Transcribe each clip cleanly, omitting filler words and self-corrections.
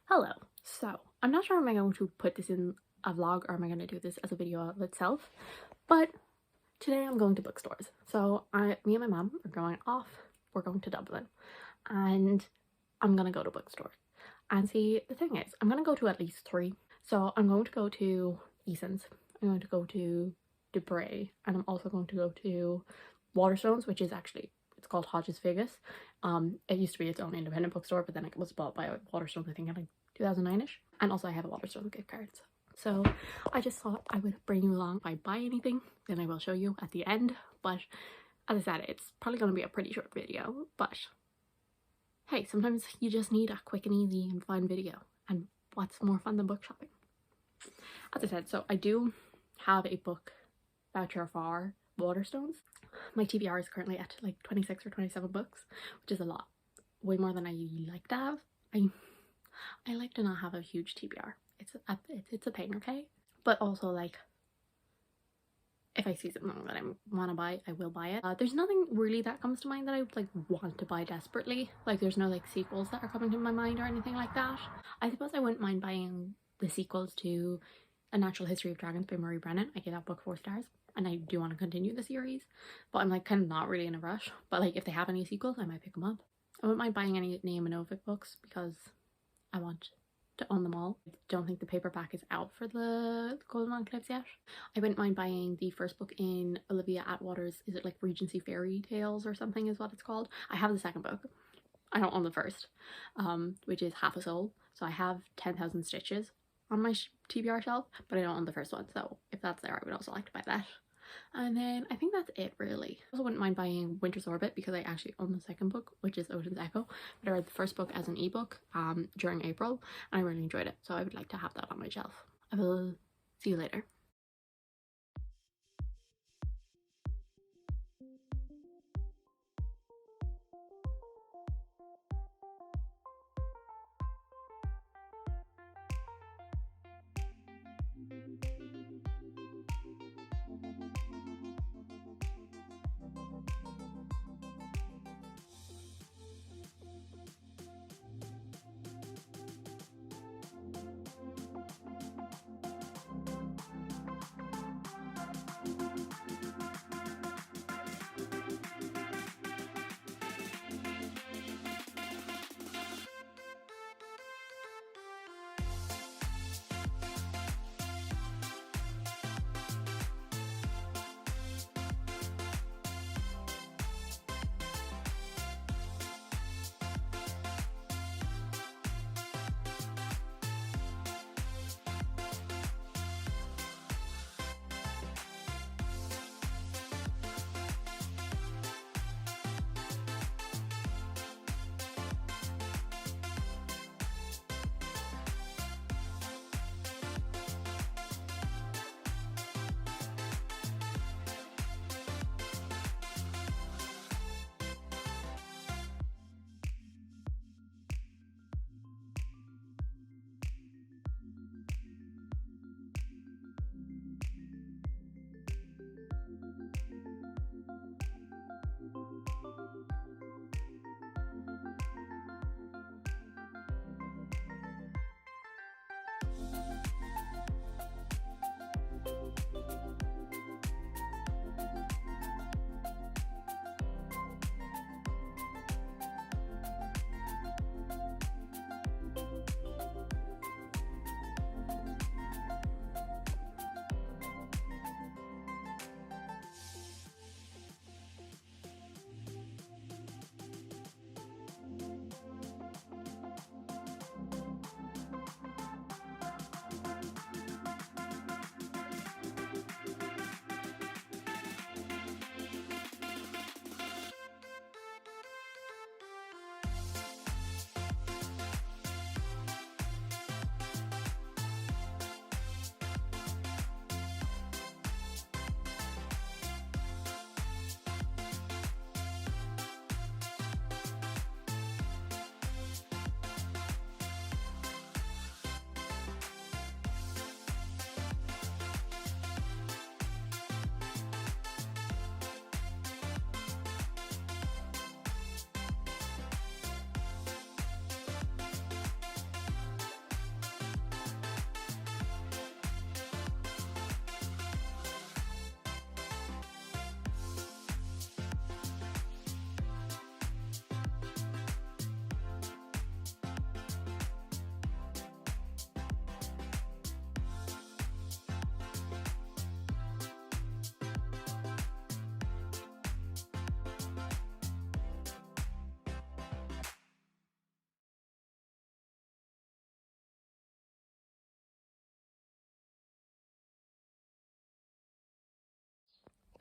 Hello. So, I'm not sure am I going to put this in a vlog or am I going to do this as a video of itself, but today I'm going to bookstores. So, me and my mom are going off. We're going to Dublin and I'm going to go to bookstores. And see, the thing is, I'm going to go to at least 3. So, I'm going to go to Eason's, I'm going to go to Debray, and I'm also going to go to Waterstones, which is actually, it's called Hodges Vegas. It used to be its own independent bookstore, but then it was bought by Waterstones, I think, in like 2009ish. And also I have a Waterstones gift card. So I just thought I would bring you along. If I buy anything, then I will show you at the end. But as I said, it's probably going to be a pretty short video. But hey, sometimes you just need a quick and easy and fun video. And what's more fun than book shopping? As I said, so I do have a book voucher for Waterstones. My TBR is currently at like 26 or 27 books, which is a lot. Way more than I like to have. I like to not have a huge TBR. It's a pain, okay? But also, like, if I see something that I want to buy, I will buy it. There's nothing really that comes to mind that I like want to buy desperately. Like, there's no like sequels that are coming to my mind or anything like that. I suppose I wouldn't mind buying the sequels to A Natural History of Dragons by Murray Brennan. I gave that book 4 stars and I do want to continue the series, but I'm like kind of not really in a rush. But like if they have any sequels, I might pick them up. I wouldn't mind buying any Naomi Novik books because I want to own them all. I don't think the paperback is out for the Golden Enclaves yet. I wouldn't mind buying the first book in Olivia Atwater's, is it like Regency Fairy Tales or something is what it's called? I have the second book. I don't own the first, which is Half a Soul. So I have 10,000 Stitches on my TBR shelf, but I don't own the first one. So if that's there, I would also like to buy that. And then I think that's it really. I also wouldn't mind buying Winter's Orbit because I actually own the second book, which is Ocean's Echo. But I read the first book as an ebook during April and I really enjoyed it. So I would like to have that on my shelf. I will see you later.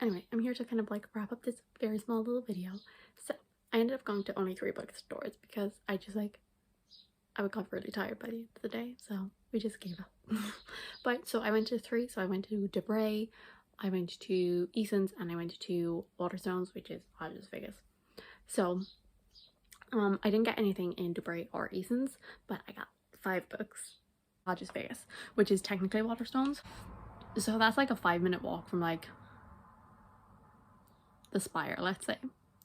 Anyway, I'm here to kind of like wrap up this very small little video. So I ended up going to only 3 bookstores because I just like, I got really tired by the end of the day, so we just gave up. But so I went to 3. So I went to Debray, I went to Eason's, and I went to Waterstones, which is Las Vegas. So I didn't get anything in Debray or Eason's, but I got 5 books. Las Vegas, which is technically Waterstones. So that's like a 5-minute walk from like the Spire, let's say.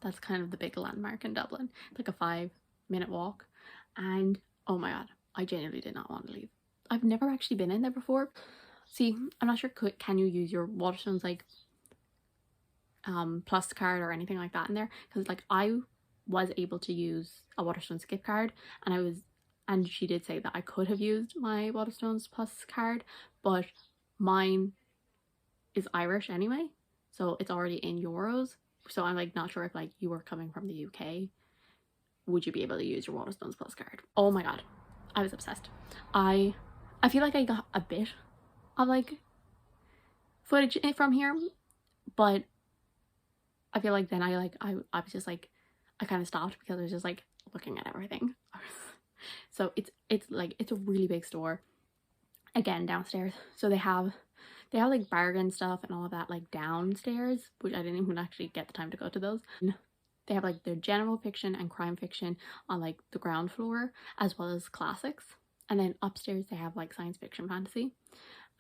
That's kind of the big landmark in Dublin. Like a 5-minute walk. And oh my god, I genuinely did not want to leave. I've never actually been in there before. See, I'm not sure, can you use your Waterstones like plus card or anything like that in there? Because like I was able to use a Waterstones gift card, and she did say that I could have used my Waterstones plus card, but mine is Irish anyway, so it's already in euros. So I'm like not sure if like you were coming from the UK, would you be able to use your Waterstones plus card? Oh my god, I was obsessed. I feel like I got a bit of like footage from here, but I feel like then I was just like, I kind of stopped because I was just like looking at everything. So it's like, it's a really big store. Again, downstairs, so they have like bargain stuff and all of that like downstairs, which I didn't even actually get the time to go to those. They have like their general fiction and crime fiction on like the ground floor, as well as classics. And then upstairs they have like science fiction, fantasy,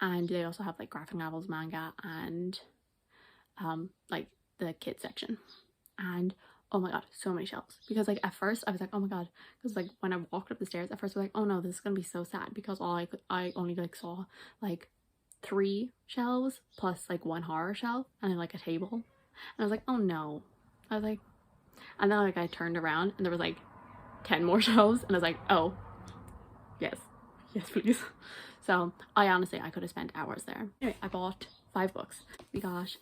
and they also have like graphic novels, manga, and like the kids section. And oh my god, so many shelves. Because like at first I was like, oh my god, because like when I walked up the stairs at first I was like, oh no, this is gonna be so sad, because I only like saw like 3 shelves plus like 1 horror shelf and then like a table, and I was like, oh no. I was like, and then like I turned around and there was like 10 more shelves, and I was like, oh yes please. So I honestly, I could have spent hours there. Anyway, I bought 5 books. We got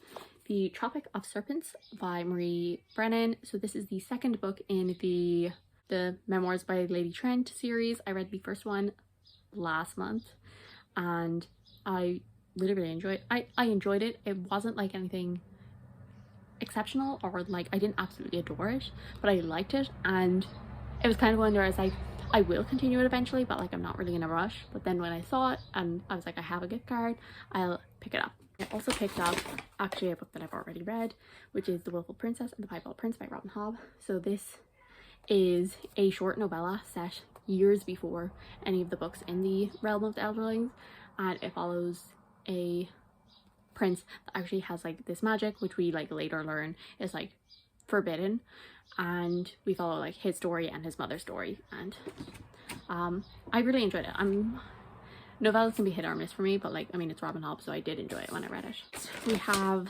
The Tropic of Serpents by Marie Brennan. So this is the 2nd book in the Memoirs by Lady Trent series. I read the first one last month and I really enjoyed it. I enjoyed it. It wasn't like anything exceptional, or like I didn't absolutely adore it, but I liked it, and it was kind of one where I was like, I will continue it eventually, but like I'm not really in a rush. But then when I saw it and I was like, I have a gift card, I'll pick it up. I also picked up actually a book that I've already read, which is The Willful Princess and the Piebald Prince by Robin Hobb. So this is a short novella set years before any of the books in the realm of the Elderlings, and it follows a prince that actually has like this magic, which we like later learn is like forbidden, and we follow like his story and his mother's story, and I really enjoyed it. Novellas can be hit or miss for me, but like, I mean, it's Robin Hobb, so I did enjoy it when I read it. We have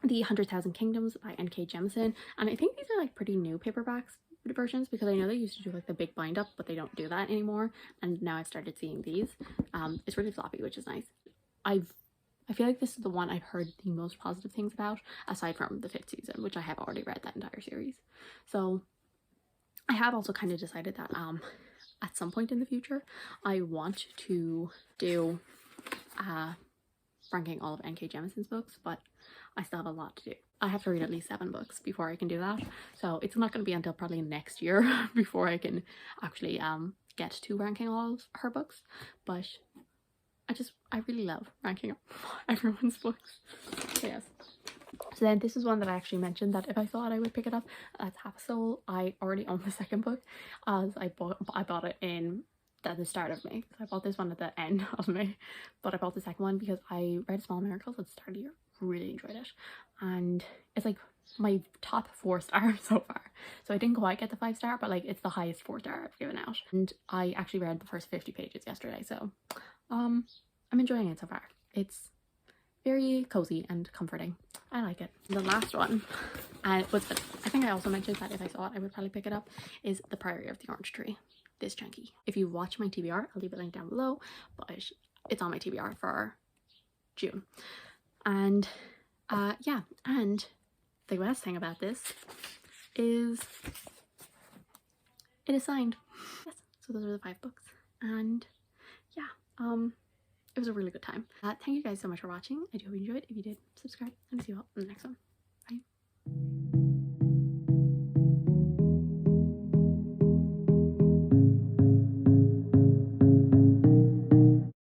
The 100,000 Kingdoms by N.K. Jemisin, and I think these are like pretty new paperbacks versions, because I know they used to do like the big bind up, but they don't do that anymore, and now I've started seeing these. It's really floppy, which is nice. I feel like this is the one I've heard the most positive things about, aside from the 5th season, which I have already read that entire series. So I have also kind of decided that at some point in the future I want to do ranking all of N.K. Jemisin's books, but I still have a lot to do. I have to read at least 7 books before I can do that, so it's not going to be until probably next year before I can actually get to ranking all of her books. But I really love ranking up everyone's books. So yes. So then this is one that I actually mentioned that if I saw it I would pick it up. That's Half a Soul. I already own the 2nd book, as I bought it at the start of May. So I bought this one at the end of May, but I bought the 2nd one because I read Small Miracles at the start of the year. Really enjoyed it, and it's like my top 4 stars so far. So I didn't quite get the 5-star, but like it's the highest 4-star I've given out, and I actually read the first 50 pages yesterday, so I'm enjoying it so far. It's very cozy and comforting. I like it. The last one, and I think I also mentioned that if I saw it I would probably pick it up, is The Priory of the Orange Tree. This chunky. If you watch my TBR, I'll leave a link down below, but it's on my TBR for June. And yeah, and the best thing about this is it is signed. Yes, so those are the 5 books, and yeah, it was a really good time. Thank you guys so much for watching. I do hope you enjoyed. If you did, subscribe, and I'll see you all in the next one. Bye.